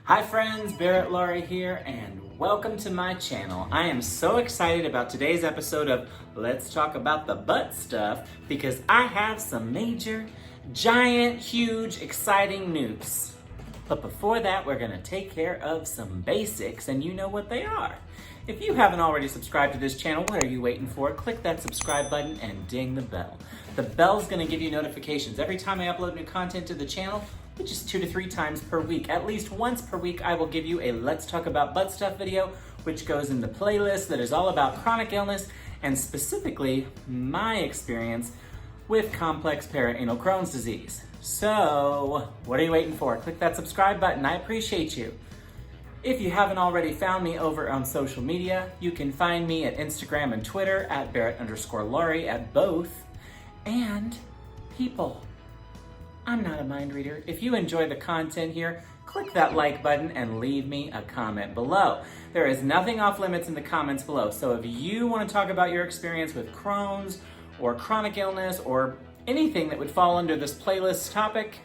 Hi friends, Barrett Laurie here, and welcome to my channel. I am so excited about today's episode of Let's Talk About the Butt Stuff because I have some major, giant, huge, exciting news. But before that, we're gonna take care of some basics, and you know what they are. If you haven't already subscribed to this channel, what are you waiting for? Click that subscribe button and ding the bell. The bell's gonna give you notifications every time I upload new content to the channel, which is 2 to 3 times per week. At least once per week, I will give you a Let's Talk About Butt Stuff video, which goes in the playlist that is all about chronic illness and specifically my experience with complex perianal Crohn's disease. So, what are you waiting for? Click that subscribe button. I appreciate you. If you haven't already found me over on social media, you can find me at Instagram and Twitter at Barrett_Laurie at both. And people, I'm not a mind reader. If you enjoy the content here, click that like button and leave me a comment below. There is nothing off limits in the comments below. So if you want to talk about your experience with Crohn's or chronic illness or anything that would fall under this playlist topic,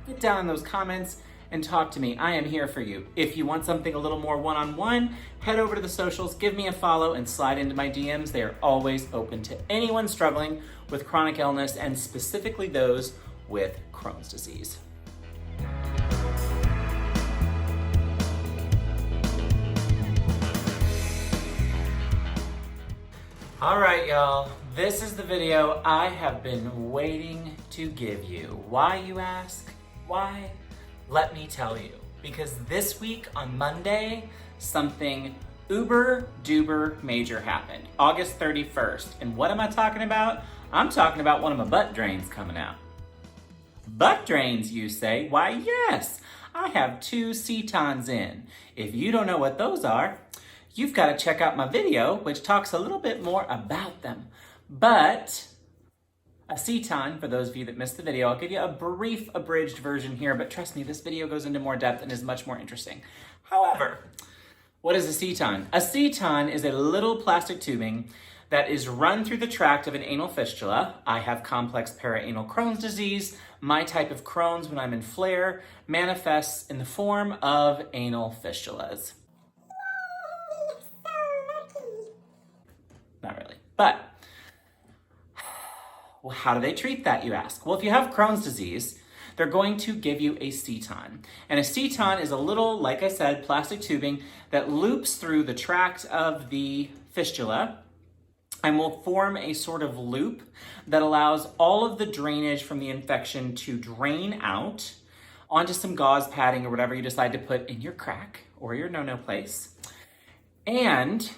get down in those comments and talk to me. I am here for you. If you want something a little more one-on-one, head over to the socials, give me a follow, and slide into my DMs. They are always open to anyone struggling with chronic illness and specifically those with Crohn's disease. All right, y'all. This is the video I have been waiting to give you. Why, you ask? Why? Let me tell you. Because this week on Monday, something uber duper major happened. August 31st. And what am I talking about? I'm talking about one of my butt drains coming out. Butt drains, you say? Why, yes, I have 2 Setons in. If you don't know what those are, you've got to check out my video, which talks a little bit more about them. But a Seton, for those of you that missed the video, I'll give you a brief abridged version here, but trust me, this video goes into more depth and is much more interesting. However, what is a Seton? A Seton is a little plastic tubing that is run through the tract of an anal fistula. I have complex perianal Crohn's disease. My type of Crohn's, when I'm in flare, manifests in the form of anal fistulas. Not really, but well, how do they treat that, you ask? Well, if you have Crohn's disease, they're going to give you a Seton. And a Seton is a little, like I said, plastic tubing that loops through the tract of the fistula and will form a sort of loop that allows all of the drainage from the infection to drain out onto some gauze padding or whatever you decide to put in your crack or your no-no place. And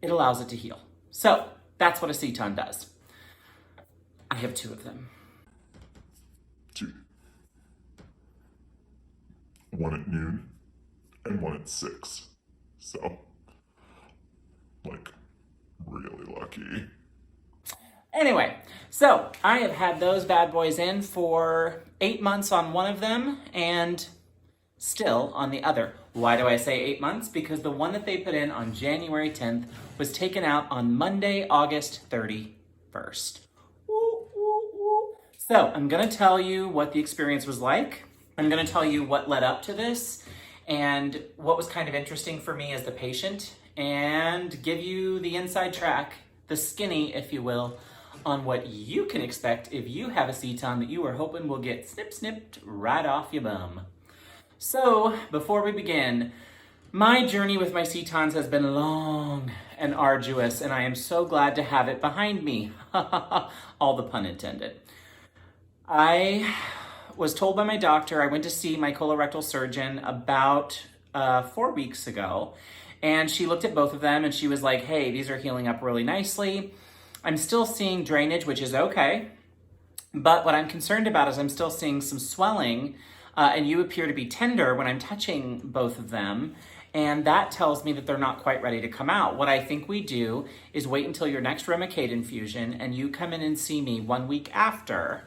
it allows it to heal. So that's what a Seton does. I have 2 of them. 2. One at noon and one at 6. So, like, really lucky. Anyway, so I have had those bad boys in for 8 months on one of them and still on the other. Why do I say 8 months? Because the one that they put in on January 10th was taken out on Monday, August 31st. So I'm gonna tell you what the experience was like. I'm gonna tell you what led up to this and what was kind of interesting for me as the patient and give you the inside track, the skinny, if you will, on what you can expect if you have a Seton that you are hoping will get snipped right off your bum. So before we begin, my journey with my Setons has been long and arduous, and I am so glad to have it behind me. All the pun intended. I was told by my doctor, I went to see my colorectal surgeon about 4 weeks ago, and she looked at both of them and she was like, hey, these are healing up really nicely. I'm still seeing drainage, which is okay, but what I'm concerned about is I'm still seeing some swelling, and you appear to be tender when I'm touching both of them, and that tells me that they're not quite ready to come out. What I think we do is wait until your next Remicade infusion and you come in and see me 1 week after.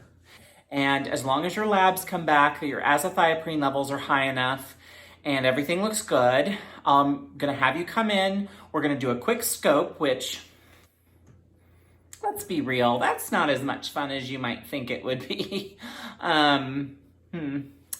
And as long as your labs come back that your azathioprine levels are high enough and everything looks good, I'm gonna have you come in. We're gonna do a quick scope, which, let's be real, that's not as much fun as you might think it would be.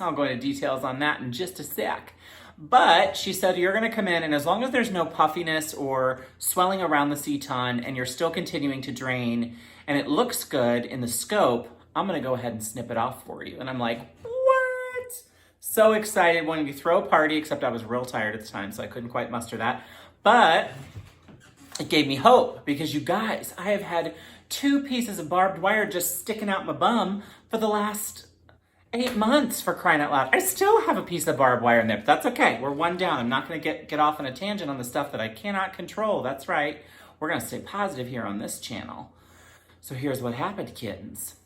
I'll go into details on that in just a sec. But she said, you're gonna come in, and as long as there's no puffiness or swelling around the seton and you're still continuing to drain and it looks good in the scope, I'm gonna go ahead and snip it off for you. And I'm like, what? So excited, wanting to throw a party, except I was real tired at the time, so I couldn't quite muster that. But it gave me hope, because you guys, I have had 2 pieces of barbed wire just sticking out my bum for the last 8 months, for crying out loud. I still have a piece of barbed wire in there, but that's okay. We're one down. I'm not gonna get off on a tangent on the stuff that I cannot control. That's right. We're gonna stay positive here on this channel. So here's what happened, kittens.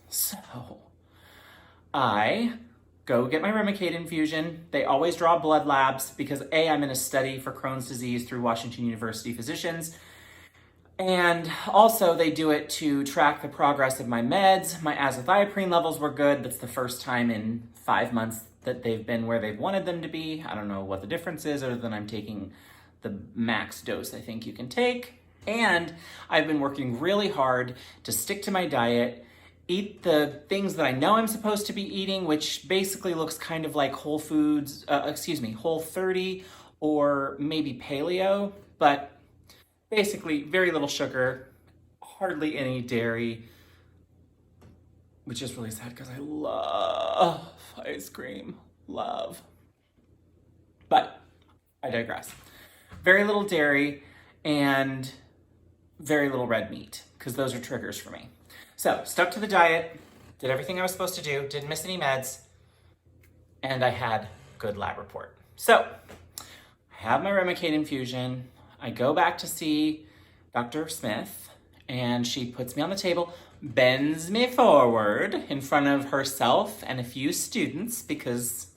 So I go get my Remicade infusion. They always draw blood labs because I'm in a study for Crohn's disease through Washington University physicians. And also they do it to track the progress of my meds. My azathioprine levels were good. That's the first time in 5 months that they've been where they've wanted them to be. I don't know what the difference is, other than I'm taking the max dose I think you can take. And I've been working really hard to stick to my diet, eat the things that I know I'm supposed to be eating, which basically looks kind of like Whole 30 or maybe paleo, but basically very little sugar, hardly any dairy, which is really sad because I love ice cream, love. But I digress. Very little dairy and very little red meat, because those are triggers for me. So, stuck to the diet, did everything I was supposed to do, didn't miss any meds, and I had good lab report. So, I have my Remicade infusion, I go back to see Dr. Smith, and she puts me on the table, bends me forward in front of herself and a few students, because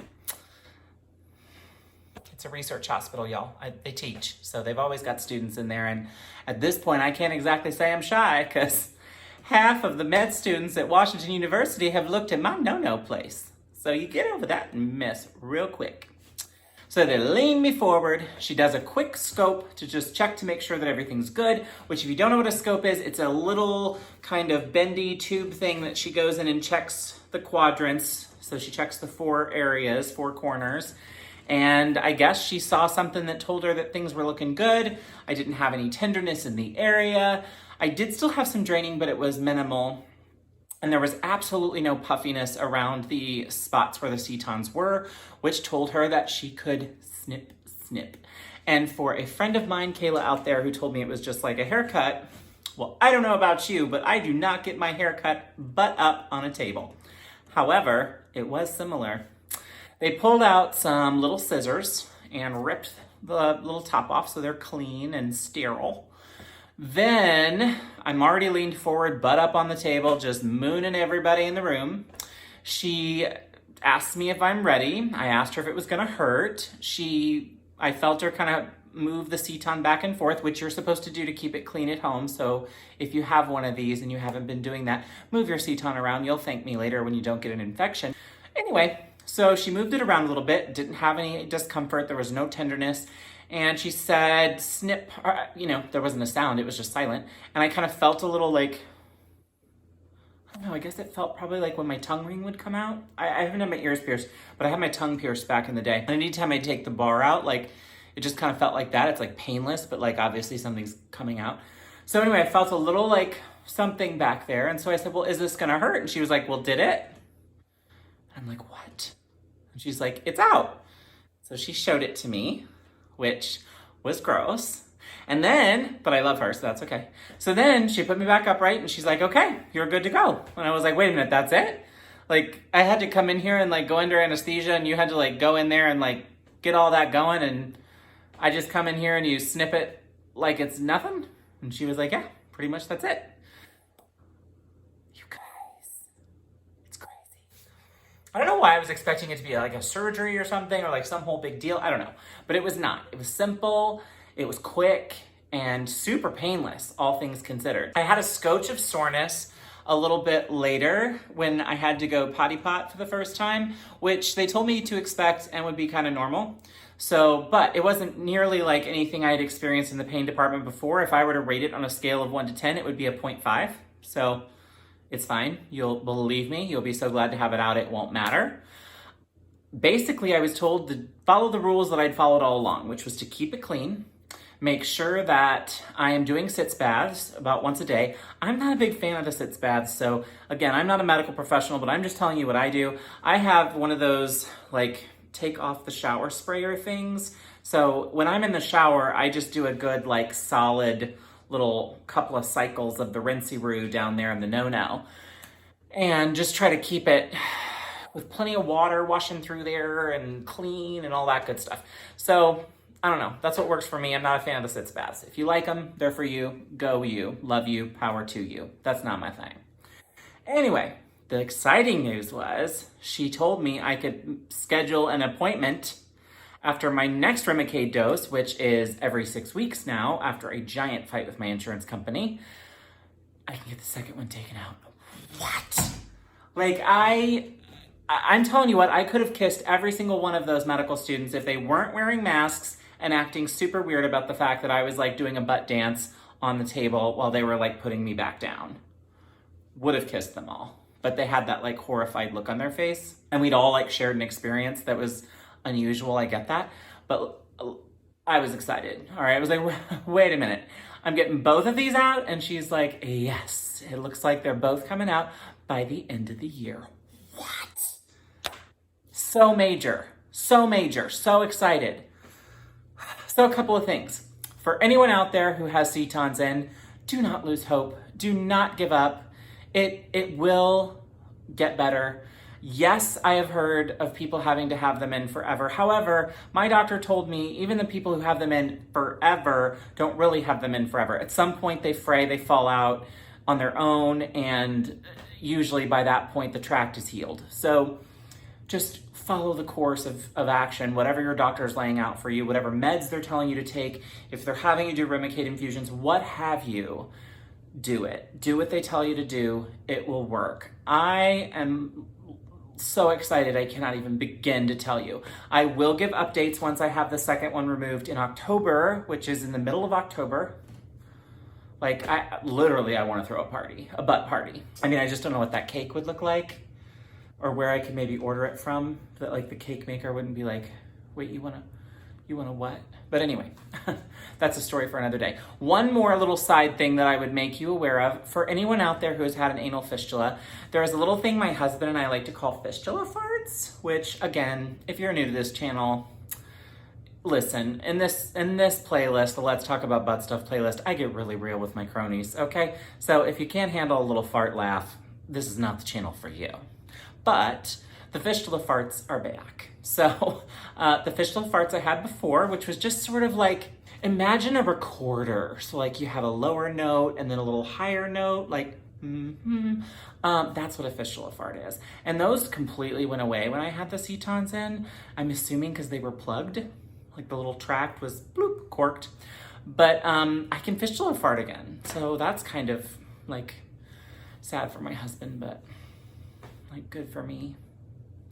it's a research hospital, y'all. They teach, so they've always got students in there, and at this point, I can't exactly say I'm shy, because half of the med students at Washington University have looked at my no-no place. So you get over that and miss real quick. So they lean me forward. She does a quick scope to just check to make sure that everything's good, which if you don't know what a scope is, it's a little kind of bendy tube thing that she goes in and checks the quadrants. So she checks the 4 areas, 4 corners. And I guess she saw something that told her that things were looking good. I didn't have any tenderness in the area. I did still have some draining, but it was minimal. And there was absolutely no puffiness around the spots where the setons were, which told her that she could snip, snip. And for a friend of mine, Kayla out there, who told me it was just like a haircut, well, I don't know about you, but I do not get my hair cut butt up on a table. However, it was similar. They pulled out some little scissors and ripped the little top off so they're clean and sterile. Then I'm already leaned forward, butt up on the table, just mooning everybody in the room. She asked me if I'm ready. I asked her if it was gonna hurt. I felt her kind of move the seton back and forth, which you're supposed to do to keep it clean at home. So if you have one of these and you haven't been doing that, move your seton around. You'll thank me later when you don't get an infection. Anyway, so she moved it around a little bit, didn't have any discomfort, there was no tenderness, and she said, snip, there wasn't a sound, it was just silent, and I kind of felt a little like, I don't know, I guess it felt probably like when my tongue ring would come out. I haven't had my ears pierced, but I had my tongue pierced back in the day. And anytime I take the bar out, like, it just kind of felt like that. It's like painless, but like obviously something's coming out. So anyway, I felt a little like something back there, and so I said, well, is this gonna hurt? And she was like, well, did it? I'm like, what? And she's like, it's out. So she showed it to me, which was gross. And then, but I love her, so that's okay. So then she put me back upright and she's like, okay, you're good to go. And I was like, wait a minute, that's it? Like, I had to come in here and like go under anesthesia and you had to like go in there and like get all that going, and I just come in here and you snip it like it's nothing? And she was like, yeah, pretty much that's it. I don't know why I was expecting it to be like a surgery or something, or like some whole big deal. I don't know, but it was not. It was simple, it was quick, and super painless, all things considered. I had a scotch of soreness a little bit later when I had to go potty pot for the first time, which they told me to expect and would be kind of normal. So, but it wasn't nearly like anything I had experienced in the pain department before. If I were to rate it on a scale of 1 to 10, it would be a 0.5. So it's fine. You'll believe me. You'll be so glad to have it out. It won't matter. basically I was told to follow the rules that I'd followed all along, which was to keep it clean, make sure that I am doing sitz baths about once a day. I'm not a big fan of the sitz baths, so again, I'm not a medical professional, but I'm just telling you what I do. I have one of those like take off the shower sprayer things. So when I'm in the shower, I just do a good like solid little couple of cycles of the rinse-y-roo down there in the no-no. And just try to keep it with plenty of water washing through there and clean and all that good stuff. So I don't know. That's what works for me. I'm not a fan of the sitz baths. If you like them, they're for you. Go you. Love you. Power to you. That's not my thing. Anyway, the exciting news was she told me I could schedule an appointment after my next Remicade dose, which is every 6 weeks now, after a giant fight with my insurance company. I can get the second one taken out. What? Like, I'm telling you what, I could have kissed every single one of those medical students if they weren't wearing masks and acting super weird about the fact that I was like doing a butt dance on the table while they were like putting me back down. Would have kissed them all. But they had that like horrified look on their face. And we'd all like shared an experience that was unusual, I get that. But I was excited, all right? I was like, wait a minute. I'm getting both of these out? And she's like, yes, it looks like they're both coming out by the end of the year. What? So major, so excited. So a couple of things. For anyone out there who has Setons in, do not lose hope. Do not give up. It will get better. Yes, I have heard of people having to have them in forever. However, my doctor told me even the people who have them in forever don't really have them in forever. At some point they fray, they fall out on their own, and usually by that point the tract is healed. So just follow the course of action, whatever your doctor is laying out for you, whatever meds they're telling you to take. If they're having you do Remicade infusions, what have you, do it. Do what they tell you to do. It will work. I am so excited I cannot even begin to tell you. I will give updates once I have the second one removed in October, which is in the middle of October. Like, I want to throw a party, a butt party. I mean, I just don't know what that cake would look like or where I could maybe order it from, that like the cake maker wouldn't be like, wait, you want to what? But anyway, that's a story for another day. One more little side thing that I would make you aware of, for anyone out there who has had an anal fistula, there is a little thing my husband and I like to call fistula farts, which again, if you're new to this channel, listen, in this playlist, the Let's Talk About Butt Stuff playlist, I get really real with my cronies, okay? So if you can't handle a little fart laugh, this is not the channel for you. But the fistula farts are back. So the fistula farts I had before, which was just sort of like, imagine a recorder. So like you have a lower note and then a little higher note, like, that's what a fistula fart is. And those completely went away when I had the Setons in. I'm assuming because they were plugged, like the little tract was bloop, corked. But I can fistula fart again. So that's kind of like sad for my husband, but like good for me,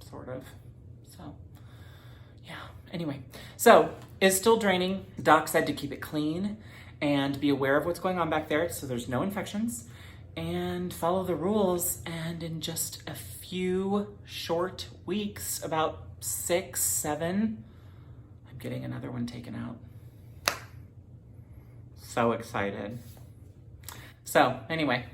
sort of. So yeah, anyway, so it's still draining. Doc said to keep it clean and be aware of what's going on back there so there's no infections, and follow the rules. And in just a few short weeks, about 6, 7, I'm getting another one taken out. So excited. So anyway,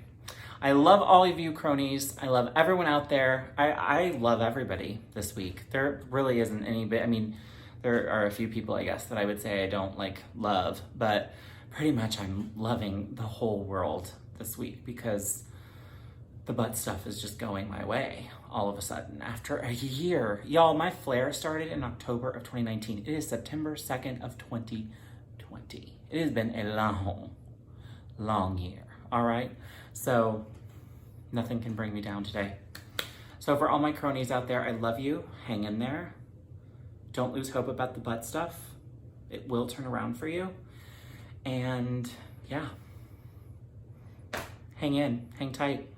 I love all of you cronies. I love everyone out there. I love everybody this week. There really isn't any, I mean, there are a few people, I guess, that I would say I don't like love, but pretty much I'm loving the whole world this week because the butt stuff is just going my way all of a sudden after a year. Y'all, my flare started in October of 2019. It is September 2nd of 2020. It has been a long year, all right? So nothing can bring me down today. So for all my cronies out there, I love you. Hang in there. Don't lose hope about the butt stuff. It will turn around for you. And yeah, hang in, hang tight.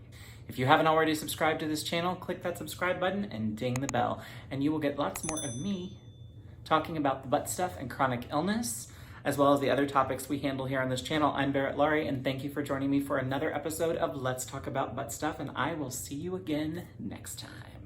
If you haven't already subscribed to this channel, click that subscribe button and ding the bell, and you will get lots more of me talking about the butt stuff and chronic illness, as well as the other topics we handle here on this channel. I'm Barrett Laurie, and thank you for joining me for another episode of Let's Talk About Butt Stuff, and I will see you again next time.